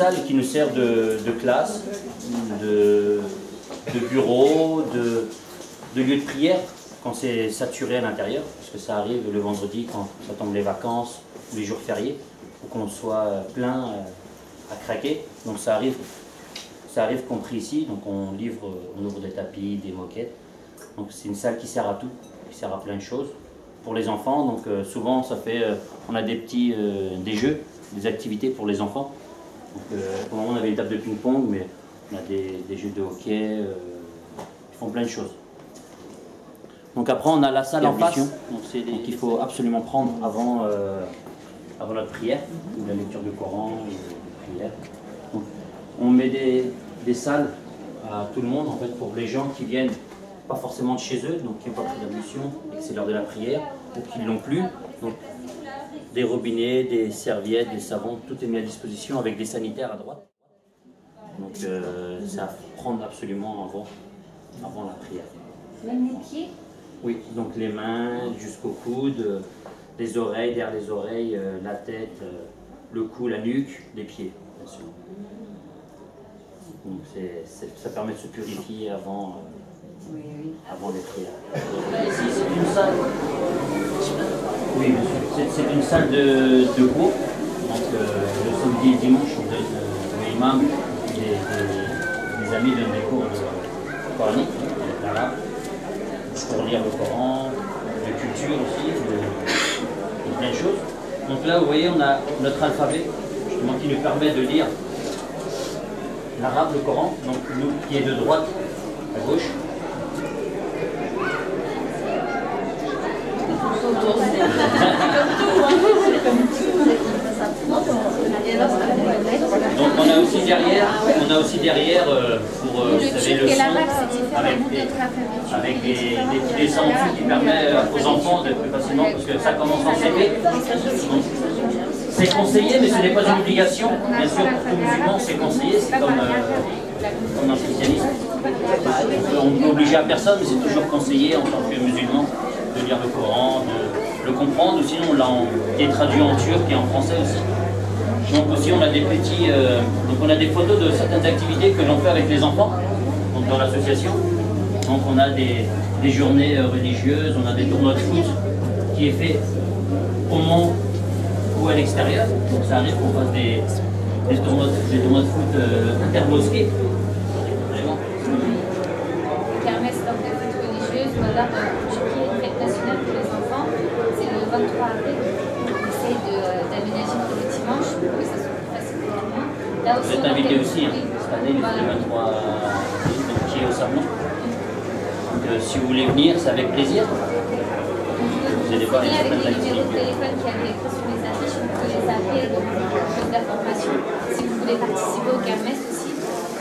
salle qui nous sert de classe, de bureau, de lieu de prière quand c'est saturé à l'intérieur, parce que ça arrive le vendredi quand ça tombe les vacances ou les jours fériés, ou qu'on soit plein à craquer. Donc ça arrive qu'on prie ici, donc on ouvre des tapis, des moquettes. Donc c'est une salle qui sert à tout, qui sert à plein de choses. Pour les enfants, donc souvent on a des jeux, des activités pour les enfants. Donc, pour le moment on avait une table de ping-pong, mais on a des jeux de hockey, ils font plein de choses. Donc après on a la salle en face, donc il faut absolument prendre avant notre prière, la lecture du Coran, la prière. Donc, on met des salles à tout le monde en fait pour les gens qui viennent pas forcément de chez eux, donc qui n'ont pas pris l'ablution et que c'est l'heure de la prière, ou qui ne l'ont plus. Donc des robinets, des serviettes, des savons, tout est mis à disposition avec des sanitaires à droite. Donc c'est à prendre absolument avant la prière. Même les pieds? Oui, donc les mains jusqu'au coude, les oreilles, derrière les oreilles, la tête, le cou, la nuque, les pieds, bien sûr. Donc ça permet de se purifier avant les prières. Ici, c'est une salle. Oui, c'est une salle de cours. Donc le samedi et dimanche, on donne l'imam et les amis donnent des cours de coranique, l'arabe, pour lire le Coran, de culture aussi, de plein de choses. Donc là, vous voyez, on a notre alphabet, justement, qui nous permet de lire l'arabe, le Coran, donc nous qui est de droite à gauche. Donc on a aussi derrière pour vous savez, le son avec des dessins qui permettent aux enfants d'être plus facilement parce que ça commence en CP. C'est conseillé mais ce n'est pas une obligation. Bien sûr pour tout musulman c'est conseillé, c'est comme dans le christianisme. On n'est obligé à personne mais c'est toujours conseillé en tant que musulman de lire le Coran, de le comprendre, ou sinon il est traduit en turc et en français aussi. Donc aussi on a des petits, donc on a des photos de certaines activités que l'on fait avec les enfants, donc dans l'association. Donc on a des journées religieuses, on a des tournois de foot qui est fait au Mont ou à l'extérieur. Donc ça arrive qu'on fasse des tournois de foot intermosqués. Kermesse dans les fêtes religieuses, voilà, en Turquie, une fête nationale pour les enfants, c'est le 23 avril. On essaie d'aménager pour le dimanche pour que ça soit plus facile pour tout le monde. Là aussi, vous êtes invité aussi, hein, cette année, le 23 avril, qui est au Sablon. Donc si vous voulez venir, c'est avec plaisir. Vous allez voir, il y a certaines activités. Il y a des numéros de téléphone qui avaient écrit sur les affiches, vous pouvez les appeler et donc plus d'informations. Si vous voulez participer au kermesse aussi.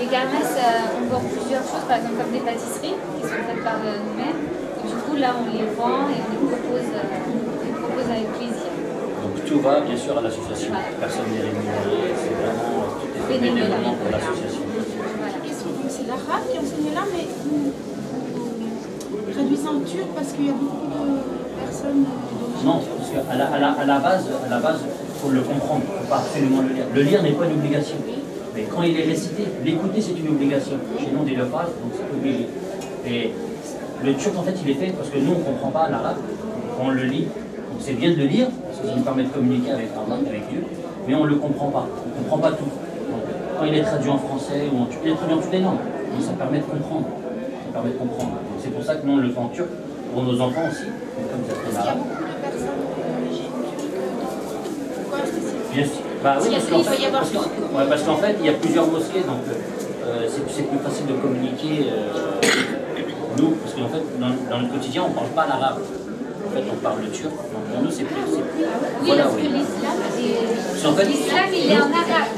Les kermesses, on vend plusieurs choses, par exemple comme des pâtisseries qui sont faites par nous-mêmes. Du coup, là, on les vend et on les propose avec plaisir. Donc tout va bien sûr à l'association. Personne n'est rémunéré, c'est vraiment tout est fait bénévolement pour l'association. C'est l'arabe qui enseigne là, mais traduisez en turc parce qu'il y a beaucoup de personnes. Non, parce qu'à la base, il faut le comprendre, il ne faut pas absolument le lire. Le lire n'est pas une obligation. Mais quand il est récité, l'écouter c'est une obligation. Chez nous on dit le parle, donc c'est obligé. Et le turc en fait il est fait parce que nous on ne comprend pas l'arabe, on le lit. Donc c'est bien de le lire, parce que ça nous permet de communiquer avec Allah, avec Dieu, mais on ne le comprend pas. On ne comprend pas tout. Donc, quand il est traduit en français ou il est traduit en toutes les langues, donc ça permet de comprendre. Ça permet de comprendre. C'est pour ça que nous on le fait en turc, pour nos enfants aussi, comme ça fait l'arabe. Bien sûr. Bah oui, parce qu'en fait, il y a plusieurs mosquées, donc c'est plus facile de communiquer. Nous, parce qu'en fait, dans le quotidien, on ne parle pas l'arabe. En fait, on parle le turc. Donc pour nous, c'est plus. Oui, voilà, parce que oui. l'islam, il est en arabe.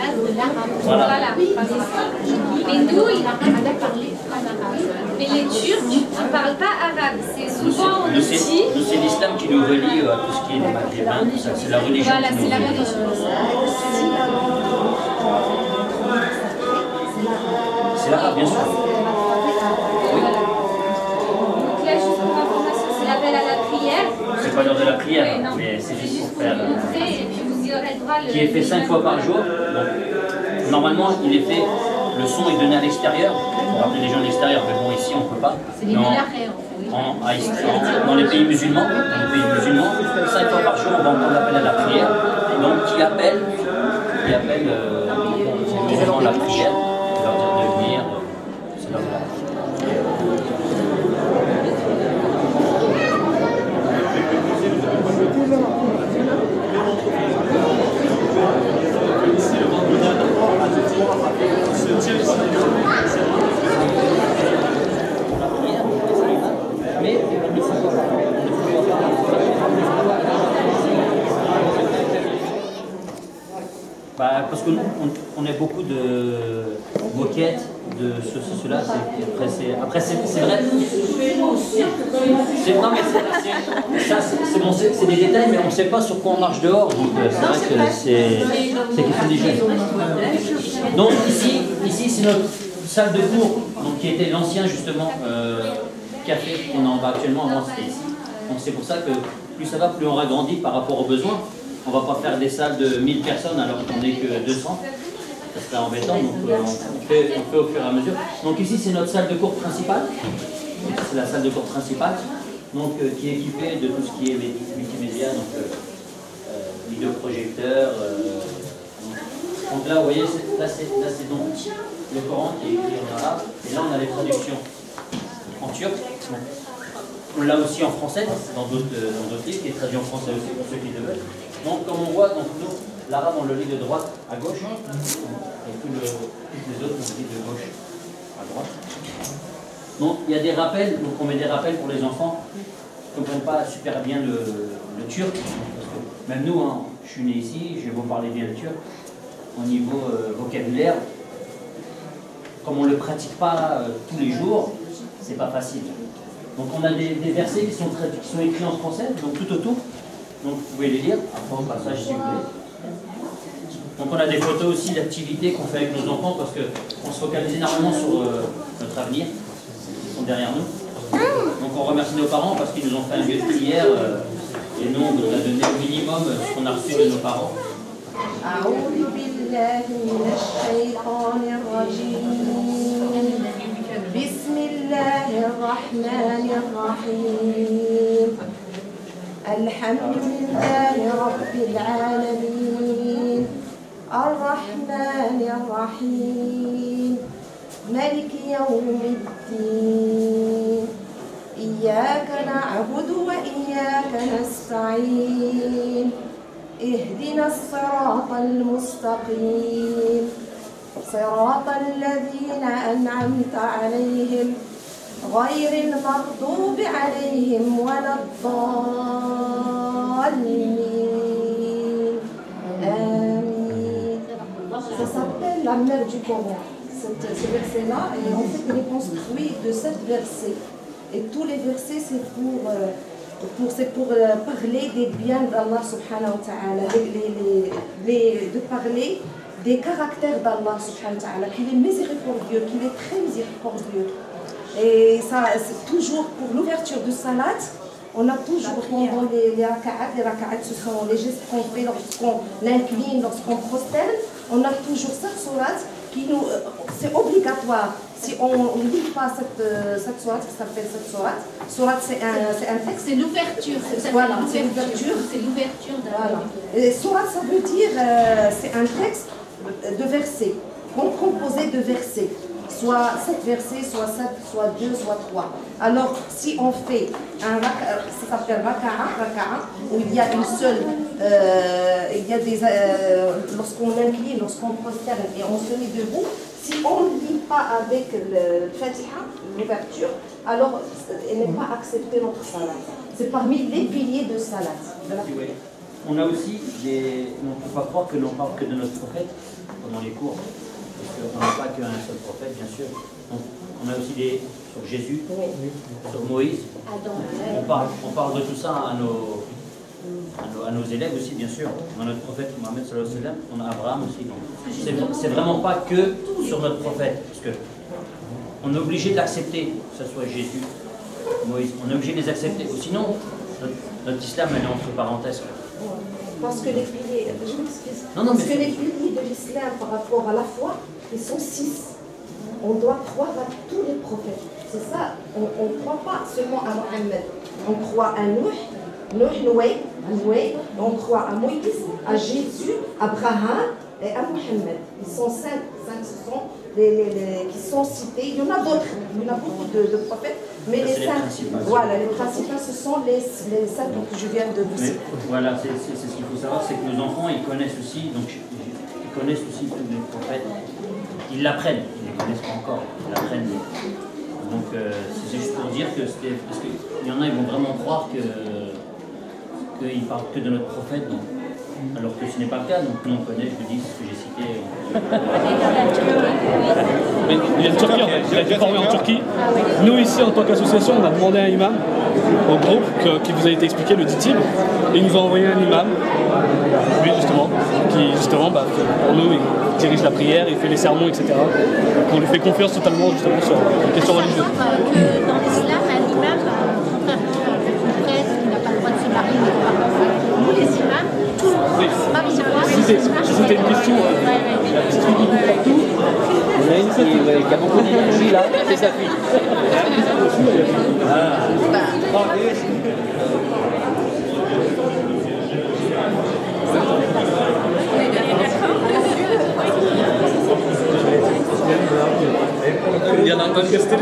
Voilà. Mais nous, il a pas parlé en arabe. Mais les Turcs ne parlent pas arabe. C'est souvent on dit. Nous, c'est l'islam qui nous relie à tout ce qui est les maghrébins, c'est la religion. Voilà, c'est la religion. C'est l'arabe, bien sûr. Oui. Donc là, juste pour information, c'est l'appel à la prière. C'est pas l'heure de la prière, oui, mais c'est juste pour faire. Et puis vous y aurez le droit. Qui est fait 5 fois par jour. Donc, Normalement, il est fait, le son est donné à l'extérieur, pour rappeler les gens de l'extérieur, mais bon, ici on ne peut pas. C'est les minarets, Dans les pays musulmans, 5 fois par jour, on va entendre l'appel à la prière, et donc qui appelle les gens à la prière, de leur dire de venir, c'est leur parce que nous, on a beaucoup de moquettes, de ceci, cela. Après, c'est vrai. Non, mais c'est bon, c'est des détails, mais on ne sait pas sur quoi on marche dehors. Donc, c'est vrai que c'est question des jeunes. Donc, ici c'est notre salle de cours, donc, qui était l'ancien, justement, café qu'on a en bas actuellement. Avant, c'était ici. Donc, c'est pour ça que plus ça va, plus on agrandit par rapport aux besoins. On ne va pas faire des salles de 1000 personnes alors qu'on n'est que 200. Ça serait embêtant, donc on fait au fur et à mesure. Donc ici, c'est notre salle de cours principale. C'est la salle de cours principale, donc, qui est équipée de tout ce qui est multimédia, donc vidéoprojecteur. Donc là, vous voyez, là c'est donc le Coran qui est écrit en arabe. Et là, on a les traductions en turc. On l'a aussi en français, dans d'autres livres, qui est traduit en français aussi, pour ceux qui le veulent. Donc, comme on voit, nous, l'arabe, on le lit de droite à gauche, et toutes les autres, on le lit de gauche à droite. Donc, il y a des rappels, donc on met des rappels pour les enfants qui ne comprennent pas super bien le turc. Parce que même nous, hein, je suis né ici, je vais vous parler bien le turc. Au niveau vocabulaire, comme on ne le pratique pas tous les jours, c'est pas facile. Donc on a des versets qui sont écrits en français, donc tout autour. Donc vous pouvez les lire, après au passage si vous voulez. Donc on a des photos aussi d'activités qu'on fait avec nos enfants parce qu'on se focalise énormément sur notre avenir. Ils sont derrière nous. Donc on remercie nos parents parce qu'ils nous ont fait un lieu de prière et nous on nous a donné au minimum ce qu'on a reçu de nos parents. بسم الله الرحمن الرحيم الحمد لله رب العالمين الرحمن الرحيم مالك يوم الدين إياك نعبد وإياك نستعين اهدنا الصراط المستقيم صراط الذين أنعمت عليهم غير المغضوب عليهم ولا الضالين آمين. Ça s'appelle la mère du Coran, ce verset-là, et en fait il est construit de 7 versets. Et tous les versets c'est pour parler des biens d'Allah subhanahu wa ta'ala, de parler des caractères d'Allah subhanahu wa ta'ala, qu'il est miséricordieux, qu'il est très miséricordieux. Et ça, c'est toujours pour l'ouverture de salat, on a toujours pendant les raka'at, ce sont les gestes qu'on fait lorsqu'on incline, lorsqu'on prosterne, on a toujours cette sourate qui nous, c'est obligatoire. Si on ne lit pas cette sourate qui s'appelle cette sourate, c'est un texte. C'est l'ouverture. Voilà, c'est l'ouverture. C'est l'ouverture de voilà. Et sourate, ça veut dire, c'est un texte de versets, composé de versets. Soit 7 versets, soit 7, soit 2, soit 3. Alors, si on fait un raka'a, ça s'appelle raka'a, où il y a une seule, il y a des, lorsqu'on incline, lorsqu'on prosterne et on se met debout, si on ne lit pas avec le Fatiha, l'ouverture, alors elle n'est pas acceptée notre salat. C'est parmi les piliers de salat. On a aussi on ne peut pas croire que l'on parle que de notre prophète pendant les cours. Parce qu'on n'a pas qu'un seul prophète, bien sûr. Donc, on a aussi sur Jésus, sur Moïse. On parle de tout ça à nos élèves aussi, bien sûr. On a notre prophète Mohammed sallallahu alayhi wa sallam, on a Abraham aussi. C'est vraiment pas que sur notre prophète. Parce qu'on est obligé de l'accepter, que ce soit Jésus, Moïse. On est obligé de les accepter. Ou sinon, notre islam, elle est entre parenthèses. Parce que les piliers je m'excuse. Non, non, Parce mais- que les piliers de l'islam par rapport à la foi, ils sont 6. On doit croire à tous les prophètes. C'est ça, on ne croit pas seulement à Mohammed. On croit à Noé, on croit à Moïse, à Jésus, à Abraham et à Mohammed. Ils sont 5. 5, ce sont les qui sont cités. Il y en a d'autres, il y en a beaucoup de prophètes, mais Ça, les c'est les 5, principaux. voilà, les principaux, ce sont les 5 que je viens de vous Mais citer. voilà, c'est ce qu'il faut savoir, c'est que nos enfants, ils connaissent aussi, donc ils connaissent aussi tous les prophètes. Ils l'apprennent, ils ne les connaissent pas encore, ils l'apprennent. Donc c'est juste pour dire que c'était, parce qu'il y en a, ils vont vraiment croire qu'ils parlent que de notre prophète, donc, alors que ce n'est pas le cas. Donc nous on connaît, je vous dis, ce que j'ai cité. Mais il est de Turquie, en fait. Il a été formé en Turquie. Nous, ici, en tant qu'association, on a demandé à un imam au groupe qui vous a été expliqué, le DITIB, et il nous a envoyé un imam, lui justement, qui justement, pour nous, il dirige la prière, il fait les sermons, etc. Donc on lui fait confiance totalement justement sur les questions religieuses. Dans l'islam, un imam, contrairement au prêtre qui n'a pas le droit de se marier, mais pas d'enfant, nous les imams, tout le monde, Oui. pas mis à part, Si c'était une question, On a une qui a beaucoup d'énergie là, c'est sa fille. il y en a un qui resté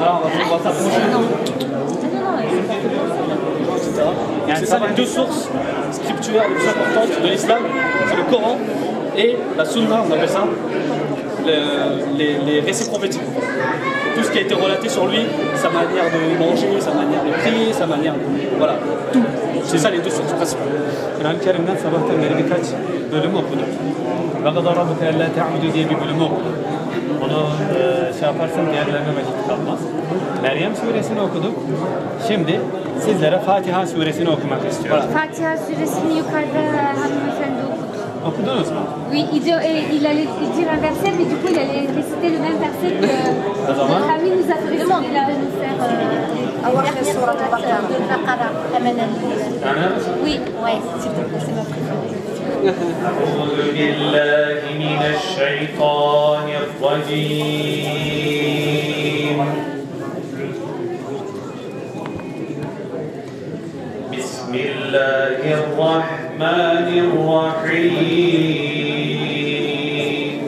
Alors, on va s'approcher. C'est ça les deux sources scripturaires les plus importantes de l'islam, c'est le Coran et la Sunna, on appelle ça, les récits prophétiques. Tout ce qui a été relaté sur lui, sa manière de manger, sa manière de prier, sa manière de... Voilà, tout. C'est ça les deux sources principales. Onu şey yaparsan değerlendirmeci kalmaz. Meryem suresini okuduk. Şimdi sizlere Fatiha suresini okumak istiyorum. Fatiha suresini yukarıda hanımefendi okudu. Okudunuz mu? Oui, il allait dire un verset, mais du coup, il allait réciter le même verset que notre ami nous a fait demander de nous faire. أواخر سورة البقرة. Oui, ouais, s'il te plaît, c'est ma préférée. أعوذ بالله من الشيطان الرجيم بسم الله الرحمن الرحيم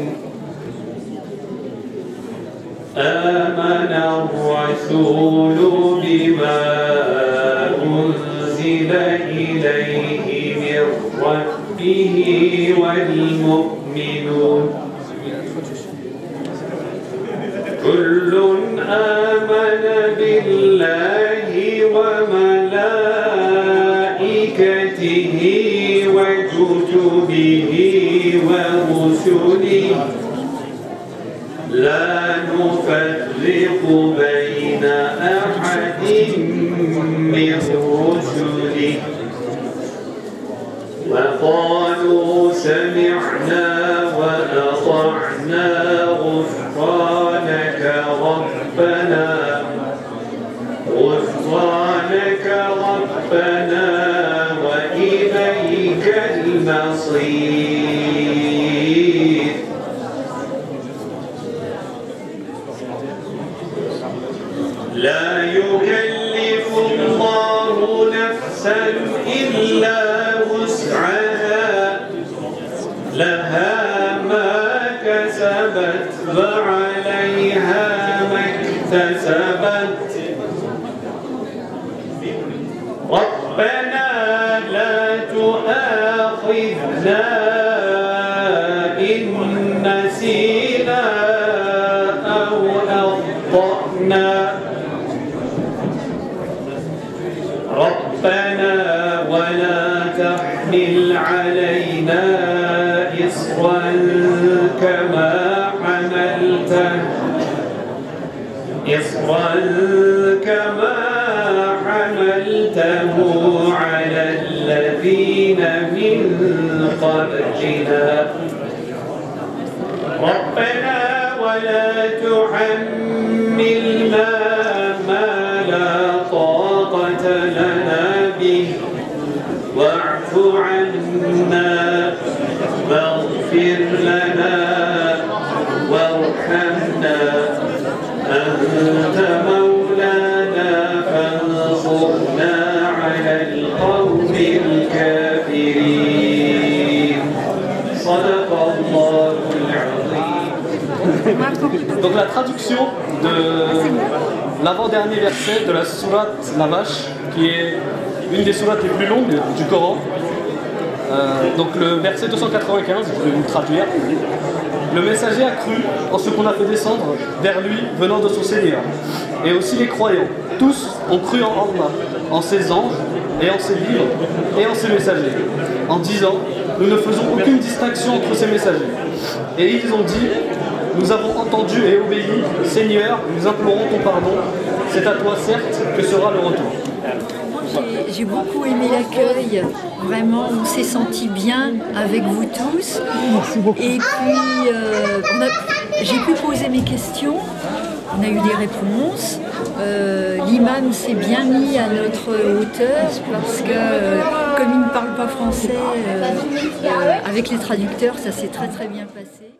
آمن الرسول بما أنزل إليه من ربه والمؤمنون كل آمن بالله وملائكته وكتبه ورسله لا نفرق بين أحد من رسله وقالوا سمعنا وأطعنا غفرانك ربنا وإليك المصير لا يكلف الله نفسا إلا وسعها لها ما كسبت وعليها ما اكتسبت ربنا لا تؤاخذنا إن نسينا أو أخطأنا ربنا ولا تحمل علينا إصرا كما حملته على الذين من قبلنا ربنا ولا تحملنا ما لا طاقة لنا به واعف عنا واغفر لنا وارحمنا أنت مولانا فانصرنا على القوم الكافرين صدق الله العظيم. Donc la traduction de l'avant-dernier verset de la sourate La Vache, qui est une des sourates les plus longues du Coran. Donc le verset 295, je vais vous le traduire. Le messager a cru en ce qu'on a fait descendre vers lui venant de son Seigneur. Et aussi les croyants. Tous ont cru en Allah, en ses anges et en ses livres et en ses messagers, en disant « Nous ne faisons aucune distinction entre ces messagers. » Et ils ont dit « Nous avons entendu et obéi, Seigneur, nous implorons ton pardon. C'est à toi certes que sera le retour. » J'ai beaucoup aimé l'accueil, vraiment on s'est senti bien avec vous tous. Et puis j'ai pu poser mes questions, on a eu des réponses. L'imam s'est bien mis à notre hauteur parce que comme il ne parle pas français, avec les traducteurs ça s'est très bien passé.